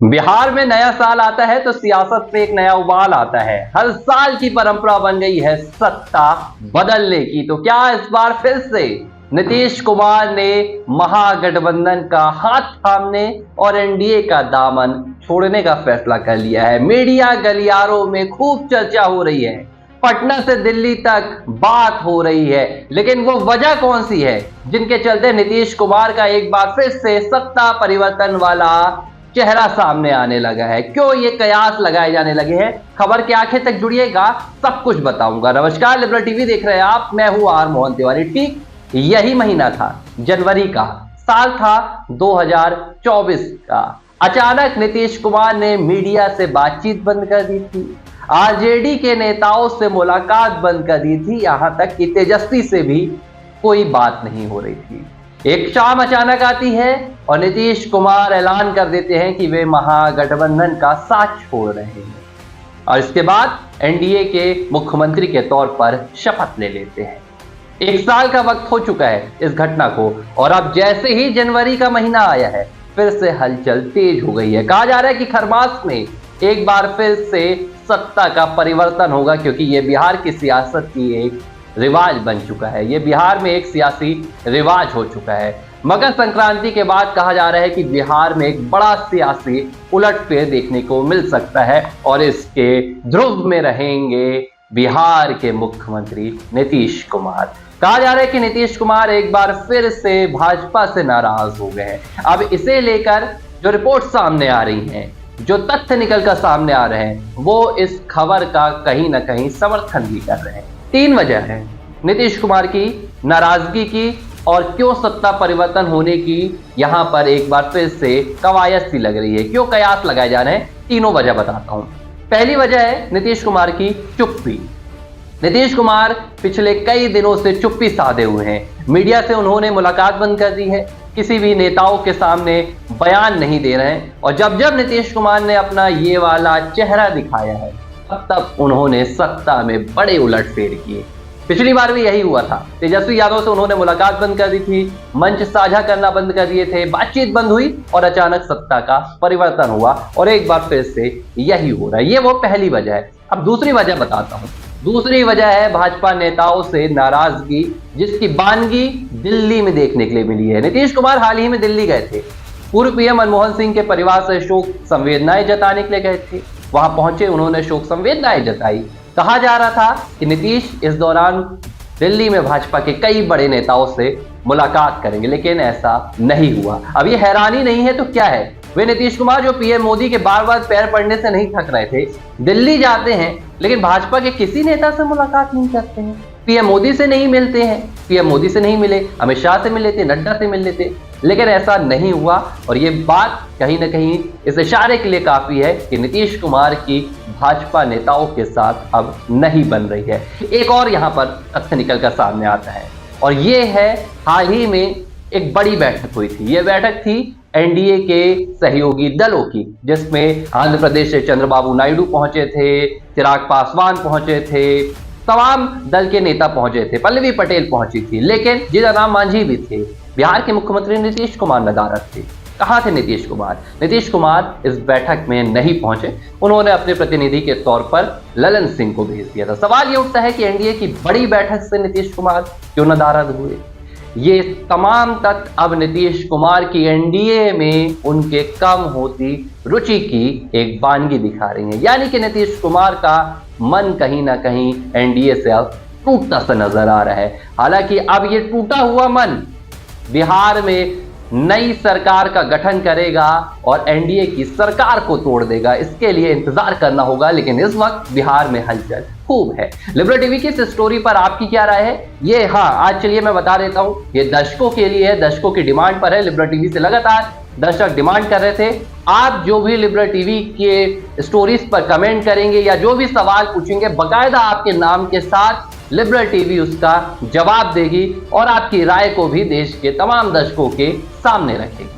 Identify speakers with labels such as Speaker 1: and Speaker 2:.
Speaker 1: बिहार में नया साल आता है तो सियासत में एक नया उबाल आता है। हर साल की परंपरा बन गई है सत्ता बदलने की। तो क्या इस बार फिर से नीतीश कुमार ने महागठबंधन का हाथ थामने और एनडीए का दामन छोड़ने का फैसला कर लिया है। मीडिया गलियारों में खूब चर्चा हो रही है, पटना से दिल्ली तक बात हो रही है, लेकिन वो वजह कौन सी है जिनके चलते नीतीश कुमार का एक बार फिर से सत्ता परिवर्तन वाला चेहरा सामने आने लगा है? क्यों ये कयास लगाए जाने लगे हैं? खबर के आखिर तक जुड़िएगा, सब कुछ बताऊंगा। नमस्कार, लिबरल टीवी देख रहे हैं आप, मैं हूं आर मोहन तिवारी। ठीक यही महीना था, जनवरी का, साल था 2024 का। अचानक नीतीश कुमार ने मीडिया से बातचीत बंद कर दी थी, आरजेडी के नेताओं से मुलाकात बंद कर दी थी, यहां तक कि तेजस्वी से भी कोई बात नहीं हो रही थी। एक शाम अचानक आती है और नीतीश कुमार ऐलान कर देते हैं कि वे महागठबंधन का साथ छोड़ रहे हैं और इसके बाद एनडीए के मुख्यमंत्री के तौर पर शपथ ले लेते हैं। एक साल का वक्त हो चुका है इस घटना को और अब जैसे ही जनवरी का महीना आया है, फिर से हलचल तेज हो गई है। कहा जा रहा है कि खरमास में एक बार फिर से सत्ता का परिवर्तन होगा, क्योंकि ये बिहार की सियासत की एक रिवाज बन चुका है। ये बिहार में एक सियासी रिवाज हो चुका है। मकर संक्रांति के बाद कहा जा रहा है कि बिहार में एक बड़ा सियासी उलटफेर देखने को मिल सकता है और इसके ध्रुव में रहेंगे बिहार के मुख्यमंत्री नीतीश कुमार। कहा जा रहा है कि नीतीश कुमार एक बार फिर से भाजपा से नाराज हो गए हैं। अब इसे लेकर जो रिपोर्ट सामने आ रही हैं, जो तथ्य निकलकर सामने आ रहे हैं, वो इस खबर का कहीं ना कहीं समर्थन भी कर रहे हैं। तीन वजह है नीतीश कुमार की नाराजगी की और क्यों सत्ता परिवर्तन होने की यहां पर एक बार फिर से कवायद सी लग रही है, क्यों कयास लगाए जा रहे हैं। तीनों वजह बताता हूं। पहली वजह है नीतीश कुमार की चुप्पी। नीतीश कुमार पिछले कई दिनों से चुप्पी साधे हुए हैं। मीडिया से उन्होंने मुलाकात बंद कर दी है, किसी भी नेताओं के सामने बयान नहीं दे रहे हैं और जब जब नीतीश कुमार ने अपना ये वाला चेहरा दिखाया है, तब उन्होंने सत्ता में बड़े उलटफेर किए। पिछली बार भी यही हुआ था। तेजस्वी यादव से उन्होंने मुलाकात बंद कर दी थी, मंच साझा करना बंद कर दिए थे, बातचीत बंद हुई और अचानक सत्ता का परिवर्तन हुआ और एक बार फिर से यही हो रहा है। ये वो पहली वजह है। अब दूसरी वजह बताता हूं। दूसरी वजह है भाजपा नेताओं से नाराजगी, जिसकी बानगी दिल्ली में देखने के लिए मिली है। नीतीश कुमार हाल ही में दिल्ली गए थे, पूर्व पीएम मनमोहन सिंह के परिवार से शोक संवेदनाएं जताने के लिए गए थे। वहां पहुंचे, उन्होंने शोक संवेदनाएं जताई। कहा जा रहा था कि नीतीश इस दौरान दिल्ली में भाजपा के कई बड़े नेताओं से मुलाकात करेंगे, लेकिन ऐसा नहीं हुआ। अब ये हैरानी नहीं है तो क्या है? वे नीतीश कुमार जो पीएम मोदी के बार बार पैर पड़ने से नहीं थक रहे थे, दिल्ली जाते हैं लेकिन भाजपा के किसी नेता से मुलाकात नहीं करते हैं, पीएम मोदी से नहीं मिलते हैं। पीएम मोदी से नहीं मिले, अमित शाह से मिल लेते, नड्डा से मिल लेते, लेकिन ऐसा नहीं हुआ और ये बात कहीं ना कहीं इस इशारे के लिए काफी है कि नीतीश कुमार की भाजपा नेताओं के साथ अब नहीं बन रही है। एक और यहाँ पर तथ्य निकलकर सामने आता है और ये है, हाल ही में एक बड़ी बैठक हुई थी। ये बैठक थी एनडीए के सहयोगी दलों की, जिसमें आंध्र प्रदेश से चंद्रबाबू नायडू पहुंचे थे, चिराग पासवान पहुंचे थे, तमाम दल के नेता पहुंचे थे, पल्लवी पटेल पहुंची थी, लेकिन जीतन राम मांझी भी थे। बिहार के मुख्यमंत्री नीतीश कुमार नदारद थे। कहां थे नीतीश कुमार? नीतीश कुमार इस बैठक में नहीं पहुंचे। उन्होंने अपने प्रतिनिधि के तौर पर ललन सिंह को भेज दिया था। सवाल ये उठता है कि एनडीए की बड़ी बैठक से नीतीश कुमार क्यों नदारद हुए? ये तमाम तथ्य अब नीतीश कुमार की एनडीए में उनके कम होती रुचि की एक वानगी दिखा रही है। यानी कि नीतीश कुमार का मन कहीं ना कहीं एनडीए से अब टूटता सा नजर आ रहा है। हालांकि अब ये टूटा हुआ मन बिहार में नई सरकार का गठन करेगा और एनडीए की सरकार को तोड़ देगा, इसके लिए इंतजार करना होगा। लेकिन इस वक्त बिहार में हलचल खूब है। लिबरल टीवी की इस स्टोरी पर आपकी क्या राय है? ये आज चलिए मैं बता देता हूं, ये दर्शकों के लिए है, दर्शकों की डिमांड पर है। लिबरल टीवी से लगातार दर्शक डिमांड कर रहे थे, आप जो भी लिबरल टीवी के स्टोरीज पर कमेंट करेंगे या जो भी सवाल पूछेंगे, बकायदा आपके नाम के साथ लिबरल टीवी उसका जवाब देगी और आपकी राय को भी देश के तमाम दर्शकों के सामने रखेगी।